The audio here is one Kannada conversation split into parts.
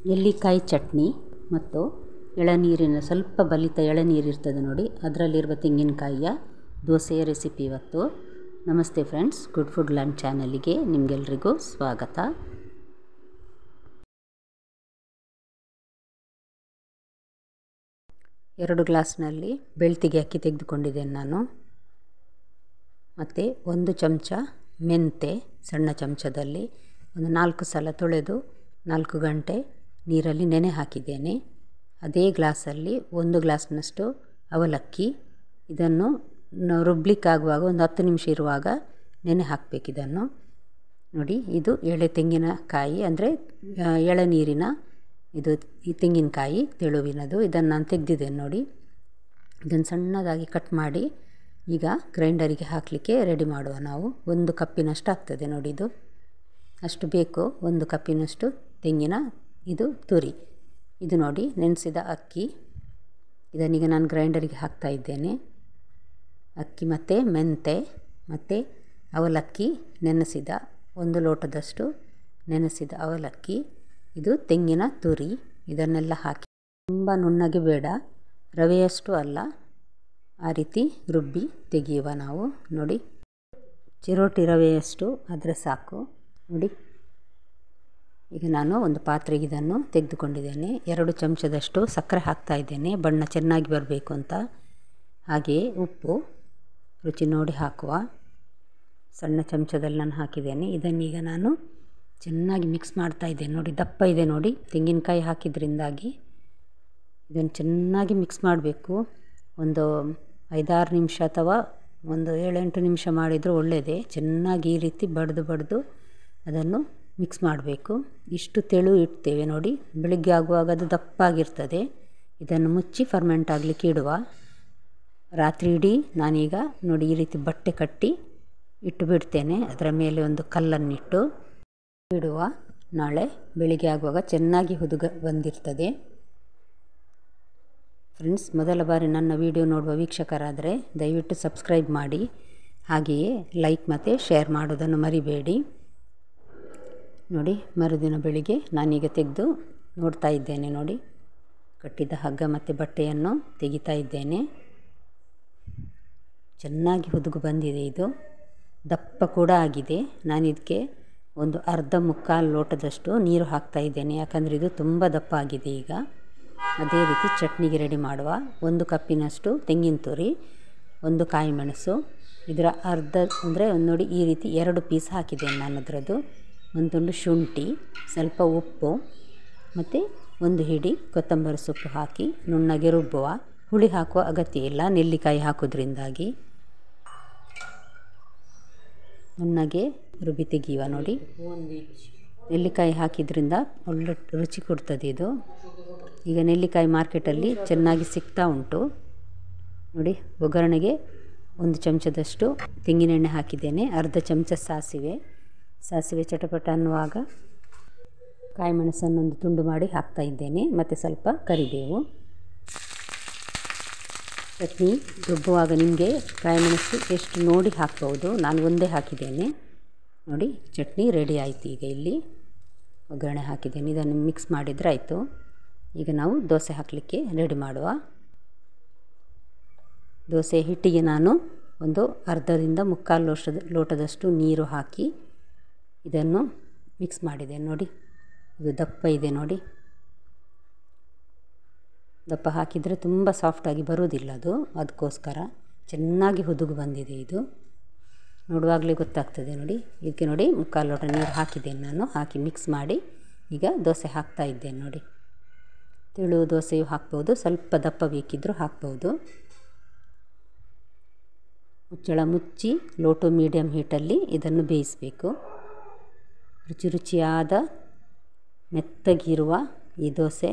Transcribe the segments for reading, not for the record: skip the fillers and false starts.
ನೆಲ್ಲಿಕಾಯಿ ಚಟ್ನಿ ಮತ್ತು ಎಳನೀರಿನ ಸ್ವಲ್ಪ ಬಲಿತ ಎಳನೀರಿರ್ತದೆ ನೋಡಿ, ಅದರಲ್ಲಿರುವ ತೆಂಗಿನಕಾಯಿಯ ದೋಸೆಯ ರೆಸಿಪಿ ಇವತ್ತು. ನಮಸ್ತೆ ಫ್ರೆಂಡ್ಸ್, ಗುಡ್ ಫುಡ್ ಲ್ಯಾಂಡ್ ಚಾನಲಿಗೆ ನಿಮಗೆಲ್ರಿಗೂ ಸ್ವಾಗತ. ಎರಡು ಗ್ಲಾಸ್ನಲ್ಲಿ ಬೆಳ್ತಿಗೆ ಅಕ್ಕಿ ತೆಗೆದುಕೊಂಡಿದ್ದೇನೆ ನಾನು. ಮತ್ತು 1 ಚಮಚ ಮೆಂತೆ ಸಣ್ಣ ಚಮಚದಲ್ಲಿ ಒಂದು 4 ಸಲ ತೊಳೆದು 4 ಗಂಟೆ ನೀರಲ್ಲಿ ನೆನೆ ಹಾಕಿದ್ದೇನೆ. ಅದೇ ಗ್ಲಾಸಲ್ಲಿ 1 ಗ್ಲಾಸ್ನಷ್ಟು ಅವಲಕ್ಕಿ. ಇದನ್ನು ರುಬ್ಲಿಕ್ಕಾಗುವಾಗ ಒಂದು 10 ನಿಮಿಷ ಇರುವಾಗ ನೆನೆ ಹಾಕಬೇಕು. ಇದನ್ನು ನೋಡಿ, ಇದು ಎಳೆ ತೆಂಗಿನಕಾಯಿ ಅಂದರೆ ಎಳನೀರಿನ ಇದು ಈ ತೆಂಗಿನಕಾಯಿ ತೆಳುವಿನದು. ಇದನ್ನು ನಾನು ತೆಗೆದಿದ್ದೇನೆ ನೋಡಿ. ಇದನ್ನು ಸಣ್ಣದಾಗಿ ಕಟ್ ಮಾಡಿ ಈಗ ಗ್ರೈಂಡರಿಗೆ ಹಾಕಲಿಕ್ಕೆ ರೆಡಿ ಮಾಡುವ ನಾವು. 1 ಕಪ್ಪಿನಷ್ಟು ಆಗ್ತದೆ ನೋಡಿ, ಇದು ಅಷ್ಟು ಬೇಕು. 1 ಕಪ್ಪಿನಷ್ಟು ತೆಂಗಿನ ಇದು ತುರಿ. ಇದು ನೋಡಿ ನೆನೆಸಿದ ಅಕ್ಕಿ. ಇದನ್ನೀಗ ನಾನು ಗ್ರೈಂಡರಿಗೆ ಹಾಕ್ತಾ ಇದ್ದೇನೆ. ಅಕ್ಕಿ ಮತ್ತು ಮೆಂತೆ ಮತ್ತು ಅವಲಕ್ಕಿ, ನೆನೆಸಿದ 1 ಲೋಟದಷ್ಟು ನೆನೆಸಿದ ಅವಲಕ್ಕಿ, ಇದು ತೆಂಗಿನ ತುರಿ. ಇದನ್ನೆಲ್ಲ ಹಾಕಿ ತುಂಬ ನುಣ್ಣಗೆ ಬೇಡ, ರವೆಯಷ್ಟು ಅಲ್ಲ, ಆ ರೀತಿ ರುಬ್ಬಿ ತೆಗೆಯುವ ನಾವು. ನೋಡಿ, ಚಿರೋಟಿ ರವೆಯಷ್ಟು ಆದರೆ ಸಾಕು ನೋಡಿ. ಈಗ ನಾನು ಒಂದು ಪಾತ್ರೆಗೆ ಇದನ್ನು ತೆಗೆದುಕೊಂಡಿದ್ದೇನೆ. 2 ಚಮಚದಷ್ಟು ಸಕ್ಕರೆ ಹಾಕ್ತಾ ಇದ್ದೇನೆ, ಬಣ್ಣ ಚೆನ್ನಾಗಿ ಬರಬೇಕು ಅಂತ. ಹಾಗೆಯೇ ಉಪ್ಪು ರುಚಿ ನೋಡಿ ಹಾಕುವ. ಸಣ್ಣ ಚಮಚದಲ್ಲಿ ನಾನು ಹಾಕಿದ್ದೇನೆ. ಇದನ್ನೀಗ ನಾನು ಚೆನ್ನಾಗಿ ಮಿಕ್ಸ್ ಮಾಡ್ತಾ ಇದ್ದೇನೆ ನೋಡಿ. ದಪ್ಪ ಇದೆ ನೋಡಿ, ತೆಂಗಿನಕಾಯಿ ಹಾಕಿದ್ರಿಂದಾಗಿ ಇದನ್ನು ಚೆನ್ನಾಗಿ ಮಿಕ್ಸ್ ಮಾಡಬೇಕು. ಒಂದು 5-6 ನಿಮಿಷ ಅಥವಾ ಒಂದು 7-8 ನಿಮಿಷ ಮಾಡಿದರೂ ಒಳ್ಳೆಯದೇ. ಚೆನ್ನಾಗಿ ಈ ರೀತಿ ಬಡಿದು ಅದನ್ನು ಮಿಕ್ಸ್ ಮಾಡಬೇಕು. ಇಷ್ಟು ತೆಳು ಇಡ್ತೇವೆ ನೋಡಿ, ಬೆಳಿಗ್ಗೆ ಆಗುವಾಗ ಅದು ದಪ್ಪಾಗಿರ್ತದೆ. ಇದನ್ನು ಮುಚ್ಚಿ ಫರ್ಮೆಂಟ್ ಆಗಲಿಕ್ಕೆ ಇಡುವ. ರಾತ್ರಿ ಇಡೀ ನಾನೀಗ ನೋಡಿ ಈ ರೀತಿ ಬಟ್ಟೆ ಕಟ್ಟಿ ಇಟ್ಟು ಬಿಡ್ತೇನೆ. ಅದರ ಮೇಲೆ ಒಂದು ಕಲ್ಲನ್ನಿಟ್ಟು ಇಡುವ. ನಾಳೆ ಬೆಳಿಗ್ಗೆ ಆಗುವಾಗ ಚೆನ್ನಾಗಿ ಹುದುಗ ಬಂದಿರ್ತದೆ. ಫ್ರೆಂಡ್ಸ್, ಮೊದಲ ಬಾರಿ ನನ್ನ ವಿಡಿಯೋ ನೋಡುವ ವೀಕ್ಷಕರಾದರೆ ದಯವಿಟ್ಟು ಸಬ್ಸ್ಕ್ರೈಬ್ ಮಾಡಿ, ಹಾಗೆಯೇ ಲೈಕ್ ಮತ್ತು ಶೇರ್ ಮಾಡೋದನ್ನು ಮರಿಬೇಡಿ. ನೋಡಿ, ಮರುದಿನ ಬೆಳಿಗ್ಗೆ ನಾನೀಗ ತೆಗೆದು ನೋಡ್ತಾ ಇದ್ದೇನೆ ನೋಡಿ. ಕಟ್ಟಿದ ಹಗ್ಗ ಮತ್ತು ಬಟ್ಟೆಯನ್ನು ತೆಗಿತಾ ಇದ್ದೇನೆ. ಚೆನ್ನಾಗಿ ಹುದುಗು ಬಂದಿದೆ. ಇದು ದಪ್ಪ ಕೂಡ ಆಗಿದೆ. ನಾನಿದಕ್ಕೆ ಒಂದು ಮುಕ್ಕಾಲು ಲೋಟದಷ್ಟು ನೀರು ಹಾಕ್ತಾ ಇದ್ದೇನೆ, ಯಾಕಂದರೆ ಇದು ತುಂಬ ದಪ್ಪ ಆಗಿದೆ. ಈಗ ಅದೇ ರೀತಿ ಚಟ್ನಿಗೆ ರೆಡಿ ಮಾಡುವ. 1 ಕಪ್ಪಿನಷ್ಟು ತೆಂಗಿನ ತುರಿ, 1 ಕಾಯಿ ಮೆಣಸು, ಇದರ ಅರ್ಧ ಅಂದರೆ ನೋಡಿ ಈ ರೀತಿ 2 ಪೀಸ್ ಹಾಕಿದ್ದೇನೆ ನಾನು ಅದರದ್ದು. 1 ತುಂಡು ಶುಂಠಿ, ಸ್ವಲ್ಪ ಉಪ್ಪು ಮತ್ತು 1 ಹಿಡಿ ಕೊತ್ತಂಬರಿ ಸೊಪ್ಪು ಹಾಕಿ ನುಣ್ಣಗೆ ರುಬ್ಬುವ. ಹುಳಿ ಹಾಕುವ ಅಗತ್ಯ ಇಲ್ಲ, ನೆಲ್ಲಿಕಾಯಿ ಹಾಕೋದ್ರಿಂದಾಗಿ. ನುಣ್ಣಗೆ ರುಬ್ಬಿ ತೆಗೆಯುವ ನೋಡಿ. ನೆಲ್ಲಿಕಾಯಿ ಹಾಕಿದ್ರಿಂದ ಒಳ್ಳೆ ರುಚಿ ಕೊಡ್ತದೆ ಇದು. ಈಗ ನೆಲ್ಲಿಕಾಯಿ ಮಾರ್ಕೆಟಲ್ಲಿ ಚೆನ್ನಾಗಿ ಸಿಗ್ತಾ ಉಂಟು ನೋಡಿ. ಒಗ್ಗರಣೆಗೆ 1 ಚಮಚದಷ್ಟು ತೆಂಗಿನೆಣ್ಣೆ ಹಾಕಿದ್ದೇನೆ. ಅರ್ಧ ಚಮಚ ಸಾಸಿವೆ ಚಟಪಟ ಅನ್ನುವಾಗ ಕಾಯಿ ಮೆಣಸನ್ನು 1 ತುಂಡು ಮಾಡಿ ಹಾಕ್ತಾ ಇದ್ದೇನೆ. ಮತ್ತು ಸ್ವಲ್ಪ ಕರಿಬೇವು. ಚಟ್ನಿ ರುಬ್ಬುವಾಗ ನಿಮಗೆ ಕಾಯಿ ಮೆಣಸು ಎಷ್ಟು ನೋಡಿ ಹಾಕ್ಬೋದು. ನಾನು ಒಂದೇ ಹಾಕಿದ್ದೇನೆ ನೋಡಿ. ಚಟ್ನಿ ರೆಡಿ ಆಯಿತು. ಈಗ ಇಲ್ಲಿ ಒಗ್ಗರಣೆ ಹಾಕಿದ್ದೇನೆ. ಇದನ್ನು ಮಿಕ್ಸ್ ಮಾಡಿದರೆ ಆಯಿತು. ಈಗ ನಾವು ದೋಸೆ ಹಾಕಲಿಕ್ಕೆ ರೆಡಿ ಮಾಡುವ. ದೋಸೆ ಹಿಟ್ಟಿಗೆ ನಾನು ಒಂದು ಅರ್ಧದಿಂದ ಮುಕ್ಕಾಲು ಲೋಟದಷ್ಟು ನೀರು ಹಾಕಿ ಇದನ್ನು ಮಿಕ್ಸ್ ಮಾಡಿದೆ ನೋಡಿ. ಇದು ದಪ್ಪ ಇದೆ ನೋಡಿ. ದಪ್ಪ ಹಾಕಿದರೆ ತುಂಬ ಸಾಫ್ಟಾಗಿ ಬರುವುದಿಲ್ಲ ಅದು, ಅದಕ್ಕೋಸ್ಕರ ಚೆನ್ನಾಗಿ ಹುದುಗು ಬಂದಿದೆ. ಇದು ನೋಡುವಾಗಲೇ ಗೊತ್ತಾಗ್ತದೆ ನೋಡಿ. ಇದಕ್ಕೆ ನೋಡಿ ಮುಕ್ಕಾಲು ಲೋಟ ನೀರು ಹಾಕಿದ್ದೇನೆ ನಾನು. ಹಾಕಿ ಮಿಕ್ಸ್ ಮಾಡಿ ಈಗ ದೋಸೆ ಹಾಕ್ತಾ ಇದ್ದೇನೆ ನೋಡಿ. ತೆಳು ದೋಸೆಯು ಹಾಕ್ಬೋದು, ಸ್ವಲ್ಪ ದಪ್ಪ ಬೇಕಿದ್ದರೂ ಹಾಕ್ಬೋದು. ಮುಚ್ಚಳ ಮುಚ್ಚಿ ಲೋ ಟು ಮೀಡಿಯಮ್ ಹೀಟಲ್ಲಿ ಇದನ್ನು ಬೇಯಿಸಬೇಕು. ರುಚಿಯಾದ ಮೆತ್ತಗಿರುವ ಈ ದೋಸೆ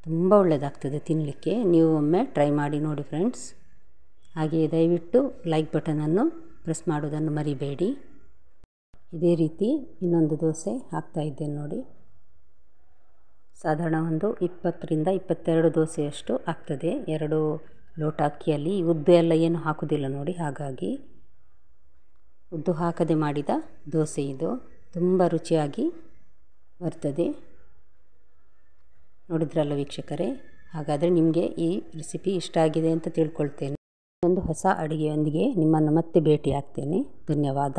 ತುಂಬ ಒಳ್ಳೆಯದಾಗ್ತದೆ ತಿನ್ನಲಿಕ್ಕೆ. ನೀವು ಒಮ್ಮೆ ಟ್ರೈ ಮಾಡಿ ನೋಡಿ ಫ್ರೆಂಡ್ಸ್. ಹಾಗೆಯೇ ದಯವಿಟ್ಟು ಲೈಕ್ ಬಟನನ್ನು ಪ್ರೆಸ್ ಮಾಡೋದನ್ನು ಮರಿಬೇಡಿ. ಇದೇ ರೀತಿ ಇನ್ನೊಂದು ದೋಸೆ ಹಾಕ್ತಾ ಇದ್ದೇನೆ ನೋಡಿ. ಸಾಧಾರಣ ಒಂದು 20ರಿಂದ 22 ದೋಸೆಯಷ್ಟು ಆಗ್ತದೆ 2 ಲೋಟ ಅಕ್ಕಿಯಲ್ಲಿ. ಉದ್ದು ಎಲ್ಲ ಏನು ಹಾಕೋದಿಲ್ಲ ನೋಡಿ, ಹಾಗಾಗಿ ಉದ್ದು ಹಾಕದೆ ಮಾಡಿದ ದೋಸೆ ಇದು ತುಂಬ ರುಚಿಯಾಗಿ ಬರ್ತದೆ. ನೋಡಿದ್ರಲ್ಲ ವೀಕ್ಷಕರೇ, ಹಾಗಾದರೆ ನಿಮಗೆ ಈ ರೆಸಿಪಿ ಇಷ್ಟ ಆಗಿದೆ ಅಂತ ತಿಳ್ಕೊಳ್ತೇನೆ. ಒಂದು ಹೊಸ ಅಡುಗೆಯೊಂದಿಗೆ ನಿಮ್ಮನ್ನು ಮತ್ತೆ ಭೇಟಿ ಆಗ್ತೇನೆ. ಧನ್ಯವಾದ.